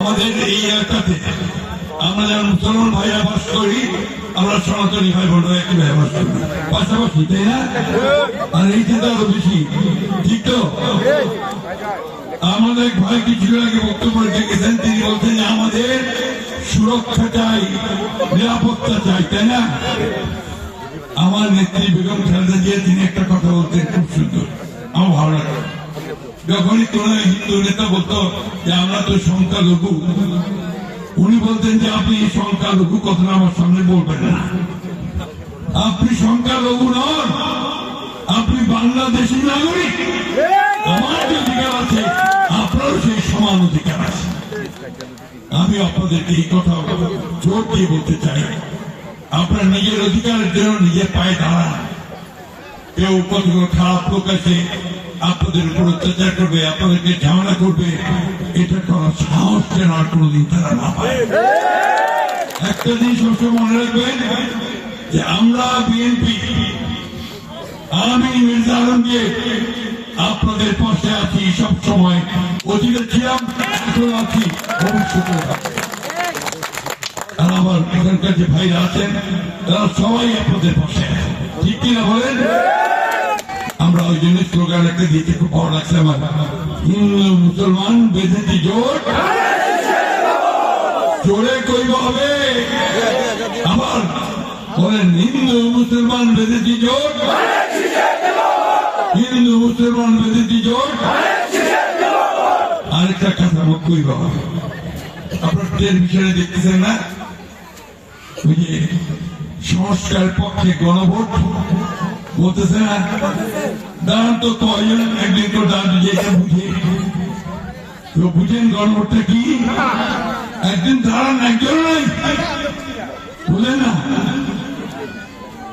আমাদের এই এলাকাতে আমরা যারা মুসলমান ভাইরা বাস করি, আমরা সনাতনী ভাই বোন একই ভাই বাস করি পাশাপাশি, তাই না? আর এই চিন্তা আরো বেশি, ঠিক তো? আমাদের এক ভাই কিছু আগে বক্তব্য রেখেছেন, তিনি বলছেন যে আমাদের সুরক্ষা চাই, নিরাপত্তা চাই, তাই না? আমার নেত্রী বেগম খালেদা জিয়া তিনি একটা কথা বলতেন খুব সুন্দর, আমার ভালো লাগে। যখনই কোন হিন্দু নেতা বলতো যে আমরা তো সংখ্যালঘু, উনি বলতেন যে আপনি সংখ্যালঘু কথাটা আমার সামনে বলবেন না। আপনি সংখ্যালঘু নন, আপনি বাংলাদেশী নাগরিক। আমার যে অধিকার আছে আপনারও সেই সমান অধিকার আছে। আমি আপনাদেরকে এই কথা জোর দিয়ে বলতে চাই, আপনার নিজের অধিকারের জন্য নিজের পায়ে দাঁড়ান। কেউ কতগুলো খারাপ লোক আছে আপনাদের উপর অত্যাচার করবে, আপনাদেরকে ঝামেলা করবে, এটা করার সাহস যেন আর কোনোদিন তারা না পায়। একটা জিনিস সবসময় মনে রাখবেন যে আমরা বিএনপি, আমি মির্জা আলমগীর আপনাদের পাশে আছি সব সময়, অতীতে ছিলাম, এখন আছি, ভবিষ্যতে আছি। আর আমার এখানকার যে ভাইরা আছেন তারা সবাই আপনাদের পাশে আছে, ঠিক কিনা বলেন? আমরা ওই জন্য স্লোগান একটা দিতে খুব ভালো লাগছে আমার, হিন্দু মুসলমান বেঁধেছি জোট, জোরে কইব হবে। আবার বলেন, হিন্দু মুসলমান বেঁধেছি জোট, হিন্দু মুসলমান বেঁধেছি জোট। আরেকটা কথা আমার কইব হবে, আপনার টেলিভিশনে দেখতেছেন না ওই যে সংস্কার পক্ষে গণভোট বলতেছে না? দাঁড়ান তো কয়জন একদিন তো দাঁড়ান, যেটা বুঝে তো বুঝেন গণভোটটা কি? একদিন দাঁড়ান, একজন নাই বুঝলেন না?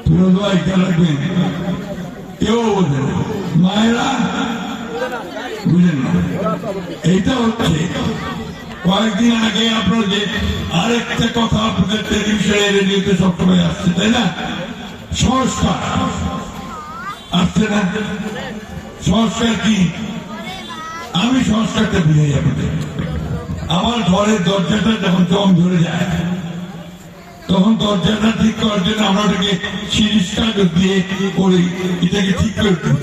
ফিরোজ ভাই খেয়াল রাখবেন, কেউ বোঝেন না, মায়েরা বুঝলেন না। এইটা হচ্ছে কয়েকদিন আগে আপনার যে আরেকটা কথা আপনাদের টেলিভিশনে রেডিওতে সবসময় আসছে, তাই না? সংস্কার আসছে না? সংস্কার কি? আমি সংস্কারটা বুঝে যাবো। আমার ঘরের দরজাটা যখন জং ধরে যায়, তখন দরজাটা ঠিক করার জন্য আমরা ওটাকে সিরিজ কাগজ দিয়ে করি, এটাকে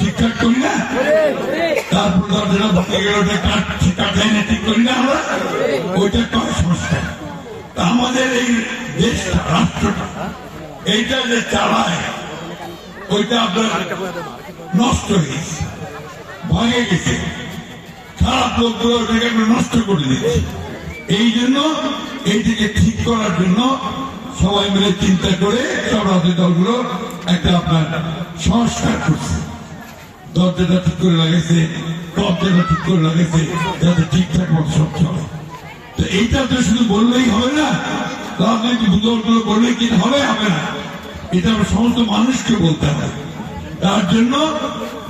ঠিকঠাক করি না? তারপর দরজাটা ভেঙে গেলে ওটা কাটাই না, ঠিক করি না আমরা? ওইটা কয় সংস্কার। আমাদের এই দেশটা, রাষ্ট্রটা, এইটা যে চালায় ওইটা আপনার নষ্ট হয়ে গেছে, ভাঙে গেছে, খারাপ লোকগুলো ওইটাকে আমরা নষ্ট করে দিচ্ছি। এই জন্য এইটাকে ঠিক করার জন্য সবাই মিলে চিন্তা করে সব রাজনৈতিক দলগুলো একটা আপনার সংস্কার করছে, দরজাটা ঠিক করে লাগাইছে, দরজাটা ঠিক করে লাগাইছে, যাতে ঠিকঠাক মতো সব চলে। তো এইটা তো শুধু বললেই হবে না, রাজনৈতিক দলগুলো বললেই কি হবে? হবে না, এটা আমরা সমস্ত মানুষকে বলতে হবে। তার জন্য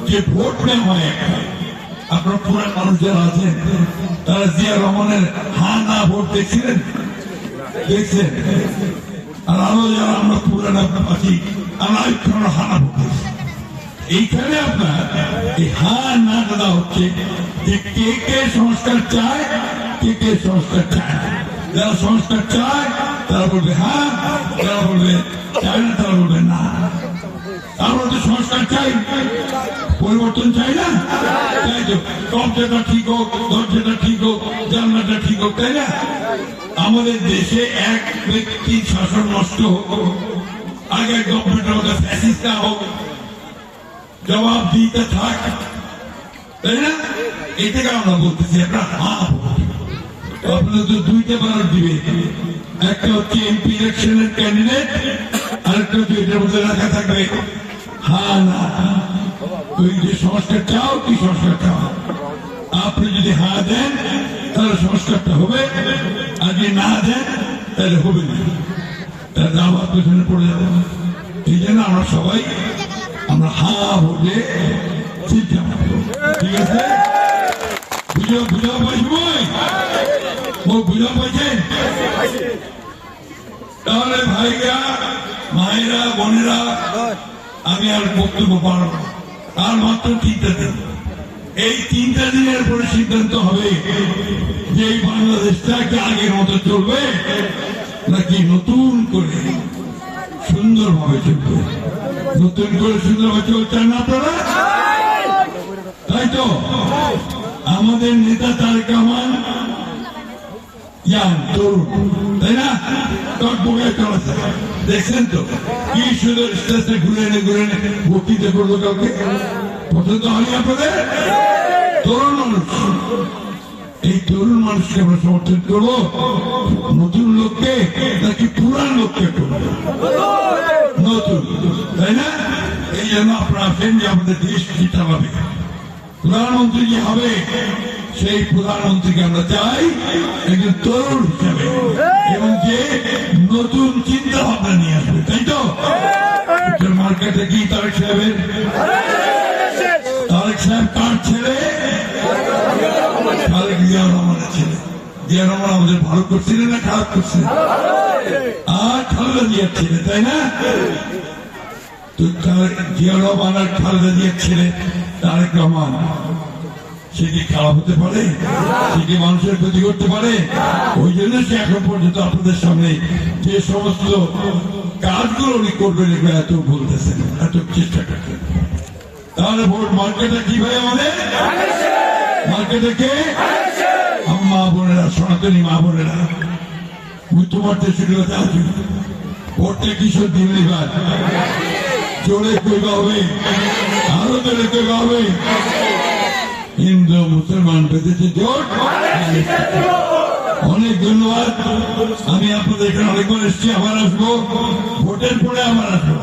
যে ভোট নেওয়া হয় একটা, আপনার পুরান মানুষ যারা আছেন তারা জিয়া রহমানের হা না ভোট দেখছিলেন, দেখছেন? আর আরো যারা আমরা পুরান আছি, আমরা হানা ভোট দেখছি। এইখানে আপনার এই হা না দেওয়া হচ্ছে যে কে কে সংস্কার চায়, কে কে সংস্কার চায় না। যারা সংস্কার চায় তারা বলবে হ্যাঁ, যারা বলবে চায় না তারা বলবে না। আমরা তো সংস্কার চাই, পরিবর্তন চাই না? তাই তো, দরজাটা ঠিক হোক, দরজাটা ঠিক হোক, জানলাটা ঠিক হোক, তাই না? আমাদের দেশে এক ব্যক্তি শাসন নষ্ট হোক, আগে গভর্নমেন্টের মধ্যে ফ্যাসিস্ট না হোক, জবাব দিতে থাক, তাই না? এটাকে আমরা বলতেছি আমরা হ্যাঁ। আপনাদের তো দুইটা ব্যালট দিবে, একটা হচ্ছে এমপি ইলেকশনের ক্যান্ডিডেট, আরেকটা হচ্ছে এটার মধ্যে রাখা থাকবে হ্যাঁ না। তুই যে সংস্কার চাও, কি সংস্কার চাও? আপনি যদি হ্যাঁ দেন তাহলে সংস্কারটা হবে, আর যদি না দেন তাহলে হবে না, তাহলে আবার পেছনে পড়ে যাবে। এই জন্য আমরা সবাই আমরা হ্যাঁ ভোটে চিন্তা করবো, ঠিক আছে? বুঝা পাইব, বুঝা পাইছেন? তাহলে ভাইরা, মায়েরা, বোনেরা, আমি আর বক্তব্য পারব আর মাত্র 3টা দিন, এই 3টা দিনের পরে সিদ্ধান্ত হবে যে এই বাংলাদেশটাকে আগের মতো চলবে নাকি নতুন করে সুন্দরভাবে চলবে। নতুন করে সুন্দরভাবে চলছেন না আপনারা? তাই তো আমাদের নেতা তারেক রহমান তরুণ, তাই না? টকবগায় চলেছে, দেখছেন তো কি সুন্দর স্টেজে ঘুরে এনে বক্তৃতা করলো। কাউকে পছন্দ হয়নি আপনাদের? তরুণ মানুষ, এই তরুণ মানুষকে আমরা সমর্থন করবো নতুন লোককে নাকি পুরান লোককে করবো? নতুন, তাই না? এই জন্য আপনারা আসেন যে আমাদের দেশ কি চালাবে, প্রধানমন্ত্রী যে হবে সেই প্রধানমন্ত্রীকে আমরা চাই একজন তরুণ হিসাবে এবং যে নতুন চিন্তা ভাবনা নিয়ে আসবে, তাই তো? মার্কেটে কি তারেক সাহেবের? তারেক সাহেব কার ছেলে? তারেক জিয়া রহমানের ছেলে। জিয়া রহমান আমাদের ভালো করছিলেন না খারাপ করছিলেন? আর খালেদা জিয়ার ছেলে, তাই না? তো জিয়া রহমান আর খালেদা জিয়ার ছেলে তারেক রহমান, সে কি খারাপ হতে পারে? সে কি মানুষের ক্ষতি করতে পারে? ওই জন্য সে এখন পর্যন্ত আপনাদের সামনে যে সমস্ত কাজগুলো উনি করবেন এগুলো এত বলতেছেন, এত চেষ্টা করছেন। তাহলে ভোট মার্কেটে কি ভাই আমাদের? মার্কেটে কে? মা বোনেরা, সনাতনী মা বোনেরা, তোমারতে শুরু হতে আসবে ভোটটা কিশোর দিন এবার জোরে কইবা হবে, আরো জোরে কইবা হবে। হিন্দু মুসলমান বেঁধেছে জোট। অনেক ধন্যবাদ। আমি আপনাদের এখানে অনেকবার এসছি, আবার আসবো, ভোটের পরে আবার আসবো।